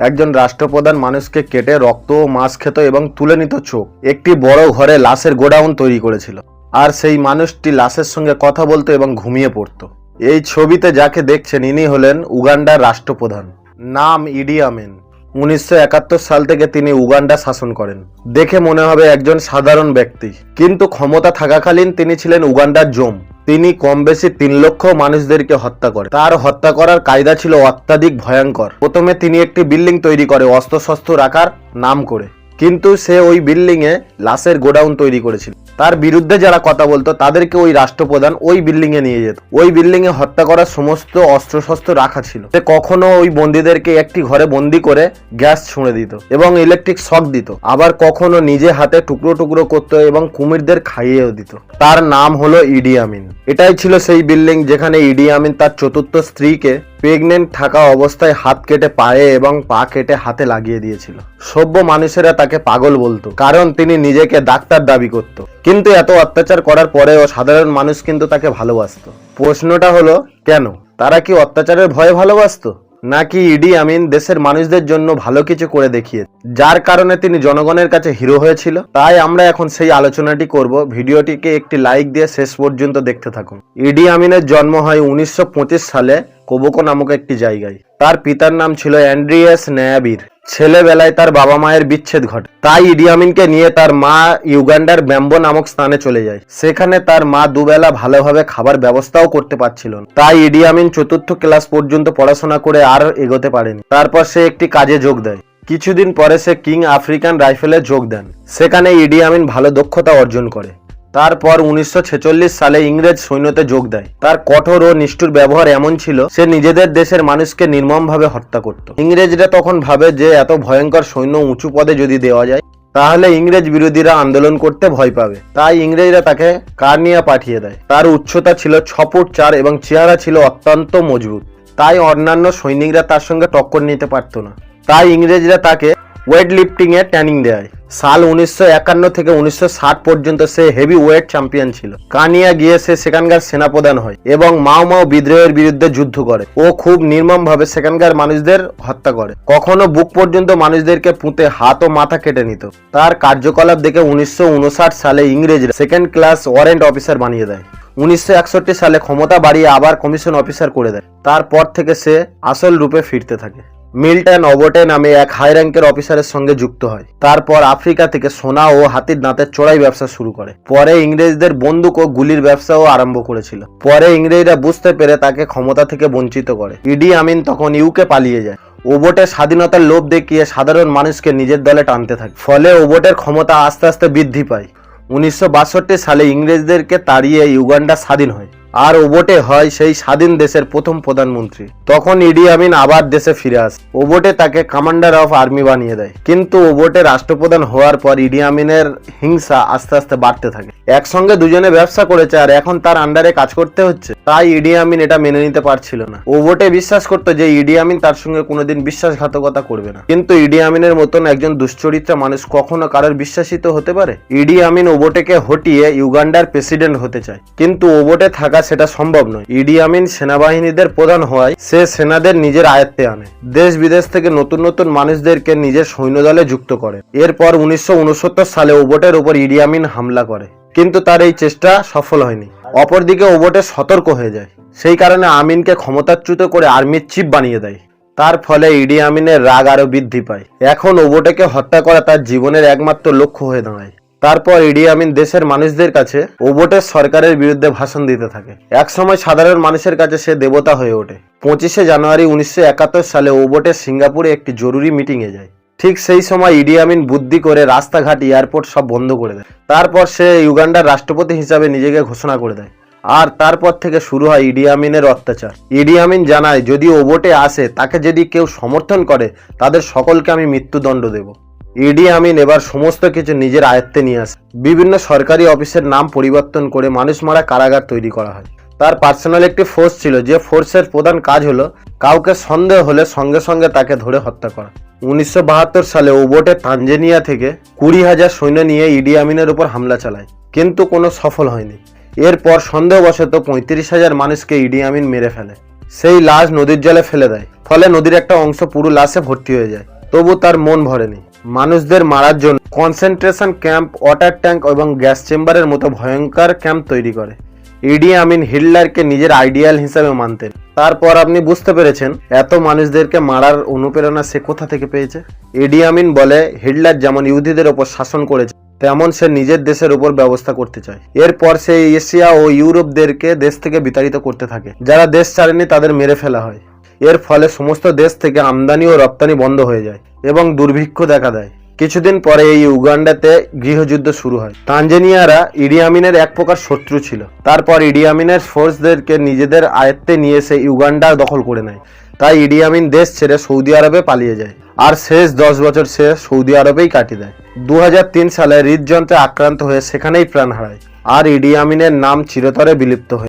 একজন রাষ্ট্রপ্রধান মানুষকে কেটে রক্ত ও মাছ খেত এবং তুলে নিত চোখ। একটি বড় ঘরে লাশের গোডাউন তৈরি করেছিল, আর সেই মানুষটি লাশের সঙ্গে কথা বলতো এবং ঘুমিয়ে পড়তো। এই ছবিতে যাকে দেখছেন ইনি হলেন উগান্ডার রাষ্ট্রপ্রধান, নাম ইডি আমিন। 1971 সাল থেকে তিনি উগান্ডা শাসন করেন। দেখে মনে হবে একজন সাধারণ ব্যক্তি, কিন্তু ক্ষমতা থাকাকালীন তিনি ছিলেন উগান্ডার জম। তিনি কম বেশি 3 লক্ষ মানুষদেরকে হত্যা করেন। তার হত্যা করার কায়দা ছিল অত্যাধিক ভয়ঙ্কর। প্রথমে তিনি একটি বিল্ডিং তৈরি করে অস্ত্রশস্ত্র রাখার নাম করে, কিন্তু সে ওই বিল্ডিং এ লাশের গোডাউন তৈরি করেছিল। তার বিরুদ্ধে যারা কথা বলতো তাদেরকে ওই রাষ্ট্রপ্রধান ওই বিল্ডিং এ নিয়ে যেত। ওই বিল্ডিং এ হত্যা করার সমস্ত অস্ত্রশস্ত্র রাখা ছিল। সে কখনো ওই বন্দীদেরকে একটি ঘরে বন্দি করে গ্যাস ছুঁড়ে দিত এবং ইলেকট্রিক শক দিত, আবার কখনো নিজে হাতে টুকরো টুকরো করত এবং কুমিরদের খাইয়েও দিত। তার নাম হলো ইডি আমিন। এটাই ছিল সেই বিল্ডিং যেখানে ইডি আমিন তার চতুর্থ স্ত্রীকে প্রেগনেন্ট থাকা অবস্থায় হাত কেটে পায়ে এবং পা কেটে হাতে লাগিয়ে দিয়েছিল। সভ্য মানুষেরা তাকে পাগল বলতো, কারণ তিনি নিজেকে ডাক্তার দাবি করত। কিন্তু এত অত্যাচার করার পরেও সাধারণ মানুষ কিন্তু তাকে ভালোবাসতো। প্রশ্নটা হলো কেন? তারা কি অত্যাচারের ভয়ে ভালোবাসতো, নাকি ইডি আমিন দেশের মানুষদের জন্য ভালো কিছু করে দেখিয়ে যার কারণে তিনি জনগণের কাছে হিরো হয়েছিল? তাই আমরা এখন সেই আলোচনাটি করব। ভিডিওটিকে একটি লাইক দিয়ে শেষ পর্যন্ত দেখতে থাকুন। ইডি আমিনের জন্ম হয় 1925 সালে কোবোকো নামক একটি জায়গায়। তার পিতার নাম ছিল অ্যান্ড্রিয়াস ন্যায়াবীর। ছেলেবেলায় তার বাবা মায়ের বিচ্ছেদ ঘটে, তাই ইডি আমিনকে নিয়ে তার মা ইউগান্ডার ব্যাম্বো নামক স্থানে চলে যায়। সেখানে তার মা দুবেলা ভালোভাবে খাবার ব্যবস্থাও করতে পারছিল না। তাই ইডি আমিন 4th ক্লাস পর্যন্ত পড়াশোনা করে আর এগোতে পারেনি। তারপর সে একটি কাজে যোগ দেয়। কিছুদিন পরে সে কিং আফ্রিকান রাইফেলে যোগ দেন। সেখানে ইডি আমিন ভালো দক্ষতা অর্জন করে। তারপর 1946 সালে ইংরেজ সৈন্যতে যোগ দেয়। তার কঠোর ও নিষ্ঠুর ব্যবহার এমন ছিল, সে নিজেদের দেশের মানুষকে নির্মমভাবে হত্যা করত। ইংরেজরা তখন ভাবে যে এত ভয়ঙ্কর সৈন্য উঁচু পদে যদি দেওয়া যায় তাহলে ইংরেজ বিরোধীরা আন্দোলন করতে ভয় পাবে। তাই ইংরেজরা তাকে কার্নিয়া পাঠিয়ে দেয়। তার উচ্চতা ছিল 6 ফুট 4 এবং চেহারা ছিল অত্যন্ত মজবুত। তাই অন্যান্য সৈনিকরা তার সঙ্গে টক্কর নিতে পারত না। তাই ইংরেজরা তাকে ওয়েট লিফটিং এ ট্রেনিং দেয়। সাল 1951 থেকে 1960 পর্যন্ত সে হেভি ওয়েট চ্যাম্পিয়ন ছিল। কানিয়া গিয়ে সে সেখানকার সেনাপ্রধান হয় এবং মাও মাও বিদ্রোহের বিরুদ্ধে যুদ্ধ করে। ও খুব নির্মমভাবে সেখানকার মানুষদের হত্যা করে। কখনো বুক পর্যন্ত মানুষদেরকে পুঁতে হাত ও মাথা কেটে নিত। তার কার্যকলাপ দেখে 1959 সালে ইংরেজরা 2nd ক্লাস ওয়ারেন্ট অফিসার বানিয়ে দেয়। 1961 সালে ক্ষমতা বাড়িয়ে আবার কমিশন অফিসার করে দেয়। তারপর থেকে সে আসল রূপে ফিরতে থাকে। মিল্টন ওবোটে নামে এক হাই র্যাঙ্কের অফিসারের সঙ্গে যুক্ত হয়। তারপর আফ্রিকা থেকে সোনা ও হাতির দাঁতের চোরাই ব্যবসা শুরু করে। পরে ইংরেজদের বন্দুক ও গুলির ব্যবসাও আরম্ভ করেছিল। পরে ইংরেজরা বুঝতে পেরে তাকে ক্ষমতা থেকে বঞ্চিত করে। ইডি আমিন তখন ইউকে পালিয়ে যায়। ওবোটে স্বাধীনতার লোভ দেখিয়ে সাধারণ মানুষকে নিজের দলে টানতে থাকে। ফলে ওবোটের ক্ষমতা আস্তে আস্তে বৃদ্ধি পায়। 1962 সালে ইংরেজদেরকে তাড়িয়ে ইউগান্ডা স্বাধীন হয়, আর ওবোটে হয় সেই স্বাধীন দেশের প্রথম প্রধানমন্ত্রী। তখন ইডি আমিন আবার দেশে ফিরে আসে। ওবোটে তাকে কমান্ডার অফ আর্মি বানিয়ে দেয়। কিন্তু ওবোটে রাষ্ট্রপ্রধান হওয়ার পর ইডি আমিনের হিংসা আস্তে আস্তে বাড়তে থাকে। একসঙ্গে দুজনে ব্যবসা করেছে আর এখন তার আন্ডারে কাজ করতে হচ্ছে। তাই ইডি আমিন এটা মেনে নিতে পারছিল না। ওবোটে বিশ্বাস করতো যে ইডি আমিন তার সঙ্গে কোনোদিন বিশ্বাসঘাতকতা করবে না। কিন্তু ইডি আমিনের মতন একজন দুশ্চরিত্রা মানুষ কখনো কারোর বিশ্বাসিত হতে পারে? ইডি আমিন ওবোটেকে হটিয়ে ইউগান্ডার প্রেসিডেন্ট হতে চায়, কিন্তু ওবোটে থাকা সেটা সম্ভব নয়। ইডি আমিন সেনাবাহিনীদের প্রধান হওয়ায় সে সেনাদের নিজের আয়ত্তে আনে। দেশ বিদেশ থেকে নতুন নতুন মানুষদেরকে নিজের সৈন্যদলে যুক্ত করে। এরপর 1969 সালে ওবোটের উপর ইডি আমিন হামলা করে, কিন্তু তার এই চেষ্টা সফল হয়নি। অপরদিকে ওবোটে সতর্ক হয়ে যায়। সেই কারণে আমিনকে ক্ষমতাচ্যুত করে আর্মির চিফ বানিয়ে দেয়। তার ফলে ইডি আমিনের রাগ আরো বৃদ্ধি পায়। এখন ওবোটেকে হত্যা করা তার জীবনের একমাত্র লক্ষ্য হয়ে দাঁড়ায়। তারপর ইডি আমিন দেশের মানুষদের কাছে ওবোটের সরকারের বিরুদ্ধে ভাষণ দিতে থাকে। একসময় সাধারণ মানুষের কাছে সে দেবতা হয়ে ওঠে। 25 জানুয়ারি 1971 সালে ওবোটে সিঙ্গাপুরে একটি জরুরি মিটিংয়ে যায়। ঠিক সেই সময় ইডি আমিন বুদ্ধি করে রাস্তাঘাট এয়ারপোর্ট সব বন্ধ করে দেয়। তারপর সে ইউগান্ডার রাষ্ট্রপতি হিসাবে নিজেকে ঘোষণা করে দেয়। আর তারপর থেকে শুরু হয় ইডি আমিনের অত্যাচার। ইডি আমিন জানায়, যদি ওবোটে আসে তাকে যদি কেউ সমর্থন করে তাদের সকলকে আমি মৃত্যুদণ্ড দেব। ইডি আমিন এবার সমস্ত কিছু নিজের আয়ত্তে নিয়ে আসে। বিভিন্ন সরকারি অফিসের নাম পরিবর্তন করে মানুষ মারা কারাগার তৈরি করা হয়। তার পার্সোনাল একটি ফোর্স ছিল, যে ফোর্সের প্রধান কাজ হলো কাউকে সন্দেহ হলে সঙ্গে সঙ্গে তাকে ধরে হত্যা করা। 1972 সালে ওবোটে তানজানিয়া থেকে 20,000 সৈন্য নিয়ে ইডি আমিনের উপর হামলা চালায়, কিন্তু কোনো সফল হয়নি। এরপর সন্দেহবশত 35,000 মানুষকে ইডি আমিন মেরে ফেলে। সেই লাশ নদীর জলে ফেলে দেয়। ফলে নদীর একটা অংশ পুরো লাশে ভর্তি হয়ে যায়। তবু তার মন ভরেনি। মানুষদের মারার জন্য কনসেন্ট্রেশন ক্যাম্প, ওয়াটার ট্যাঙ্ক এবং গ্যাস চেম্বারের মতো ভয়ঙ্কর ক্যাম্প তৈরি করে। ইডি আমিন হিটলারকে নিজের আইডিয়াল হিসেবে মানতেন। তারপর আপনি বুঝতে পেরেছেন এত মানুষদেরকে মারার অনুপ্রেরণা সে কোথা থেকে পেয়েছে। ইডি আমিন বলে, হিটলার যেমন ইহুদিদের ওপর শাসন করেছে, তেমন সে নিজের দেশের উপর ব্যবস্থা করতে চায়। এরপর সে এশিয়া ও ইউরোপদেরকে দেশ থেকে বিতাড়িত করতে থাকে। যারা দেশ ছাড়েনি তাদের মেরে ফেলা হয়। এর ফলে সমস্ত দেশ থেকে আমদানি ও রপ্তানি বন্ধ হয়ে যায় এবং দুর্ভিক্ষ দেখা দেয়। কিছুদিন পরে এই উগান্ডাতে গৃহযুদ্ধ শুরু হয়। তানজানিয়ারা ইডি আমিনের এক প্রকার শত্রু ছিল। তারপর ইডি আমিনের ফোর্সদেরকে নিজেদের আয়ত্তে নিয়ে এসে উগান্ডা দখল করে নেয়। তাই ইডি আমিন দেশ ছেড়ে সৌদি আরবে পালিয়ে যায় আর শেষ 10 বছর সে সৌদি আরবেই কাটিয়ে দেয়। 2003 সালে হৃদযন্ত্রে আক্রান্ত হয়ে সেখানেই প্রাণ হারায় আর ইডি আমিনের নাম চিরতরে বিলুপ্ত হয়।